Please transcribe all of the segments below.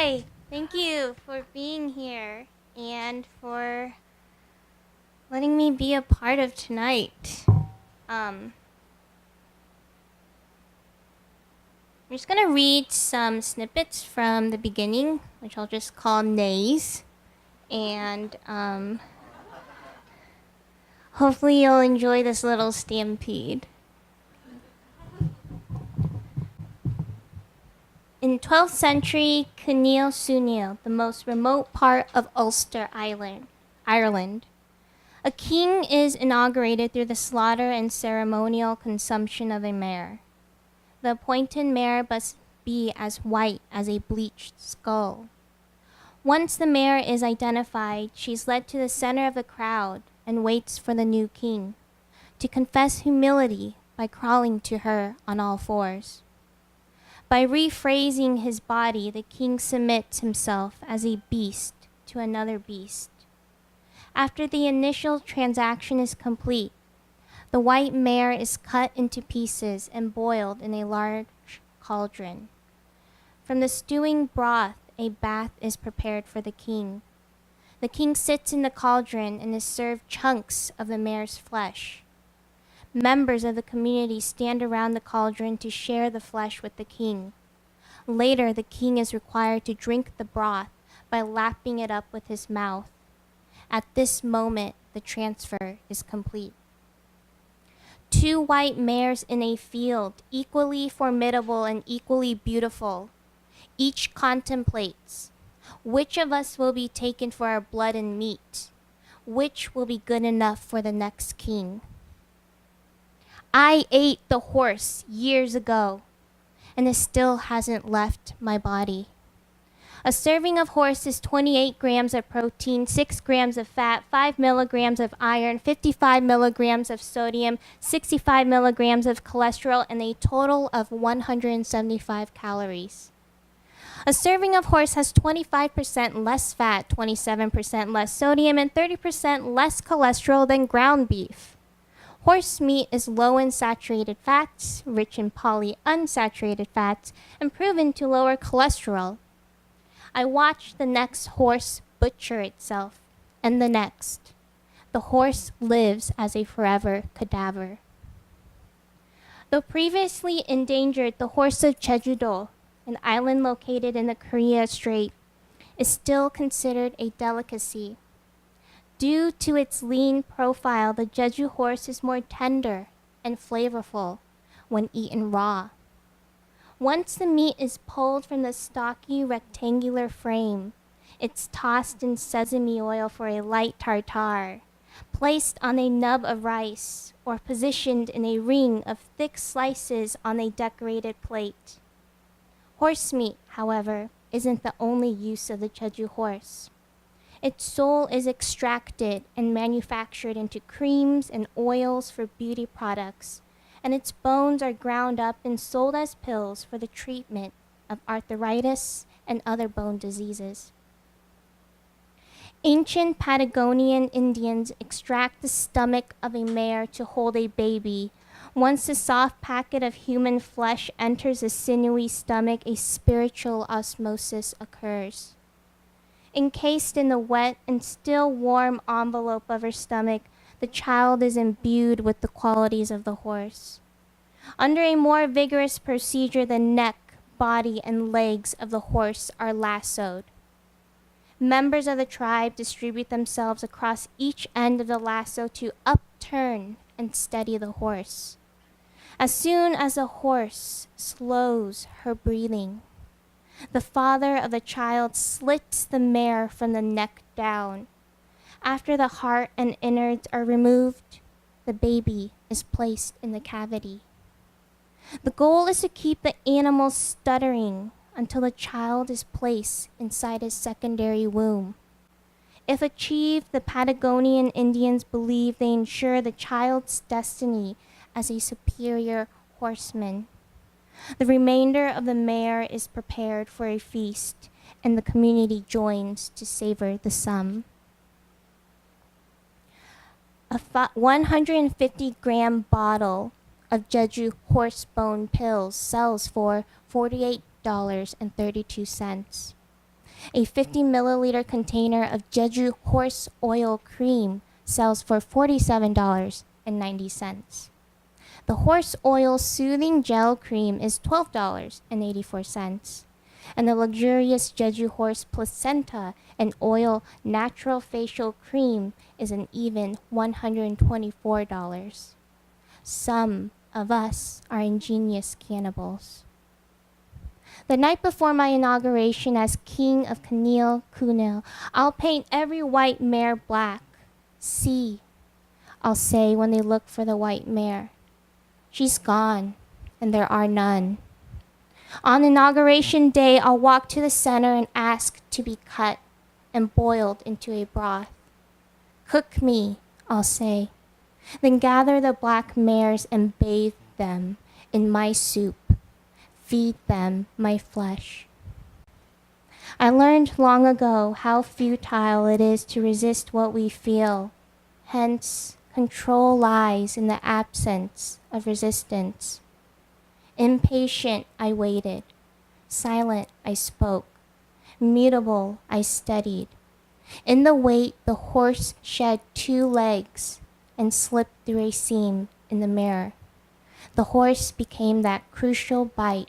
Hi, thank you for being here and for letting me be a part of tonight. I'm just gonna read some snippets from the beginning, which I'll just call nays, and hopefully you'll enjoy this little stampede. In 12th century Cynil Sunil, the most remote part of Ulster, Ireland, a king is inaugurated through the slaughter and ceremonial consumption of a mare. The appointed mare must be as white as a bleached skull. Once the mare is identified, she's led to the center of the crowd and waits for the new king to confess humility by crawling to her on all fours. By rephrasing his body, the king submits himself as a beast to another beast. After the initial transaction is complete, the white mare is cut into pieces and boiled in a large cauldron. From the stewing broth, a bath is prepared for the king. The king sits in the cauldron and is served chunks of the mare's flesh. Members of the community stand around the cauldron to share the flesh with the king. Later, the king is required to drink the broth by lapping it up with his mouth. At this moment, the transfer is complete. Two white mares in a field, equally formidable and equally beautiful. Each contemplates, which of us will be taken for our blood and meat? Which will be good enough for the next king? I ate the horse years ago, and it still hasn't left my body. A serving of horse is 28 grams of protein, 6 grams of fat, 5 milligrams of iron, 55 milligrams of sodium, 65 milligrams of cholesterol, and a total of 175 calories. A serving of horse has 25% less fat, 27% less sodium, and 30% less cholesterol than ground beef. Horse meat is low in saturated fats, rich in polyunsaturated fats, and proven to lower cholesterol. I watched the next horse butcher itself, and the next. The horse lives as a forever cadaver. Though previously endangered, the horse of Jeju-do, an island located in the Korea Strait, is still considered a delicacy. Due to its lean profile, the Jeju horse is more tender and flavorful when eaten raw. Once the meat is pulled from the stocky rectangular frame, it's tossed in sesame oil for a light tartare, placed on a nub of rice, or positioned in a ring of thick slices on a decorated plate. Horse meat, however, isn't the only use of the Jeju horse. Its soul is extracted and manufactured into creams and oils for beauty products, and its bones are ground up and sold as pills for the treatment of arthritis and other bone diseases. Ancient Patagonian Indians extract the stomach of a mare to hold a baby. Once the soft packet of human flesh enters a sinewy stomach, a spiritual osmosis occurs. Encased in the wet and still warm envelope of her stomach, the child is imbued with the qualities of the horse. Under a more vigorous procedure, the neck, body, and legs of the horse are lassoed. Members of the tribe distribute themselves across each end of the lasso to upturn and steady the horse. As soon as the horse slows her breathing, the father of the child slits the mare from the neck down. After the heart and innards are removed, the baby is placed in the cavity. The goal is to keep the animal stuttering until the child is placed inside his secondary womb. If achieved, the Patagonian Indians believe they ensure the child's destiny as a superior horseman. The remainder of the mare is prepared for a feast, and the community joins to savor the sum. A 150-gram bottle of Jeju horsebone pills sells for $48.32. A 50 milliliter container of Jeju horse oil cream sells for $47.90. The horse oil soothing gel cream is $12.84. And the luxurious Jeju horse placenta and oil natural facial cream is an even $124. Some of us are ingenious cannibals. The night before my inauguration as King of Kunil Kunil, I'll paint every white mare black. See, I'll say when they look for the white mare. She's gone, and there are none. On inauguration day, I'll walk to the center and ask to be cut and boiled into a broth. Cook me, I'll say. Then gather the black mares and bathe them in my soup. Feed them my flesh. I learned long ago how futile it is to resist what we feel. Hence, control lies in the absence of resistance. Impatient, I waited. Silent, I spoke. Mutable, I studied. In the wait, the horse shed 2 legs and slipped through a seam in the mirror. The horse became that crucial bite,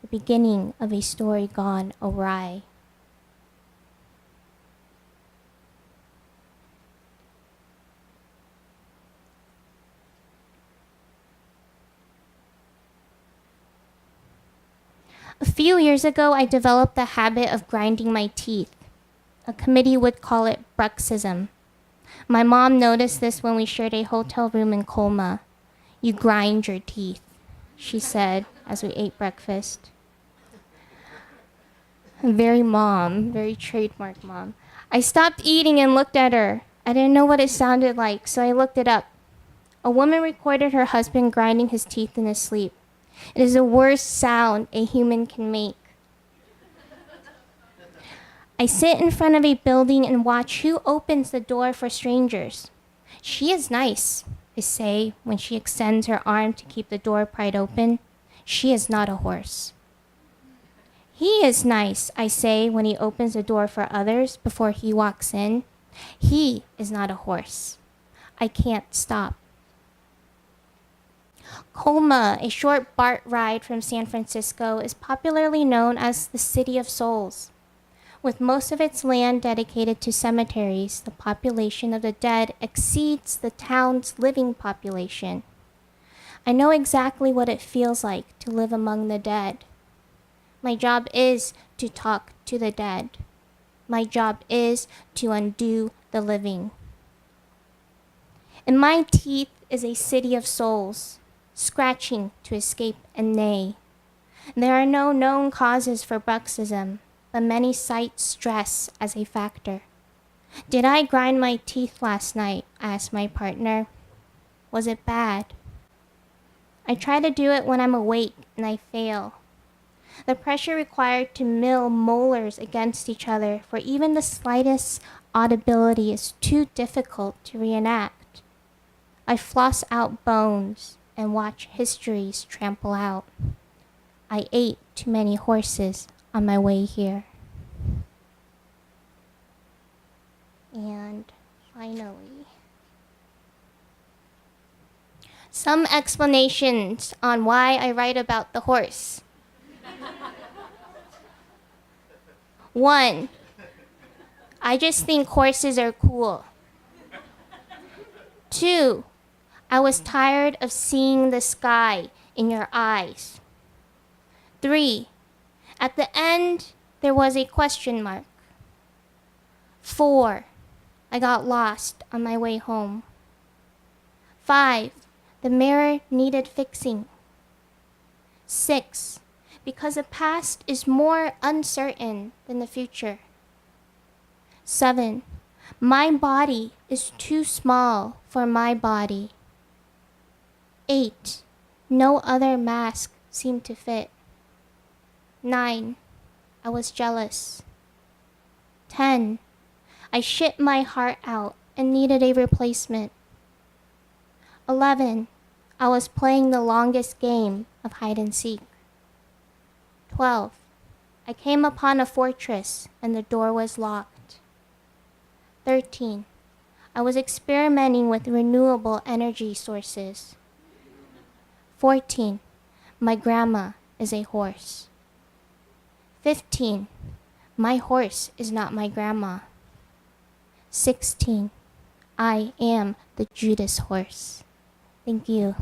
the beginning of a story gone awry. A few years ago, I developed the habit of grinding my teeth. A committee would call it bruxism. My mom noticed this when we shared a hotel room in Colma. You grind your teeth, she said as we ate breakfast. Very mom, very trademark mom. I stopped eating and looked at her. I didn't know what it sounded like, so I looked it up. A woman recorded her husband grinding his teeth in his sleep. It is the worst sound a human can make. I sit in front of a building and watch who opens the door for strangers. She is nice, I say when she extends her arm to keep the door pried open. She is not a horse. He is nice, I say when he opens the door for others before he walks in. He is not a horse. I can't stop. Colma, a short BART ride from San Francisco, is popularly known as the City of Souls. With most of its land dedicated to cemeteries, the population of the dead exceeds the town's living population. I know exactly what it feels like to live among the dead. My job is to talk to the dead. My job is to undo the living. In my teeth is a city of souls, scratching to escape and neigh. There are no known causes for bruxism, but many cite stress as a factor. Did I grind my teeth last night? Asked my partner. Was it bad? I try to do it when I'm awake and I fail. The pressure required to mill molars against each other for even the slightest audibility is too difficult to reenact. I floss out bones and watch histories trample out. I ate too many horses on my way here. And finally, some explanations on why I write about the horse. 1, I just think horses are cool. 2, I was tired of seeing the sky in your eyes. 3, at the end, there was a question mark. 4, I got lost on my way home. 5, the mirror needed fixing. 6, because the past is more uncertain than the future. 7, my body is too small for my body. 8, no other mask seemed to fit. 9, I was jealous. 10, I shit my heart out and needed a replacement. 11, I was playing the longest game of hide and seek. 12, I came upon a fortress and the door was locked. 13. I was experimenting with renewable energy sources. 14. My grandma is a horse. 15. My horse is not my grandma. 16. I am the Judas horse. Thank you.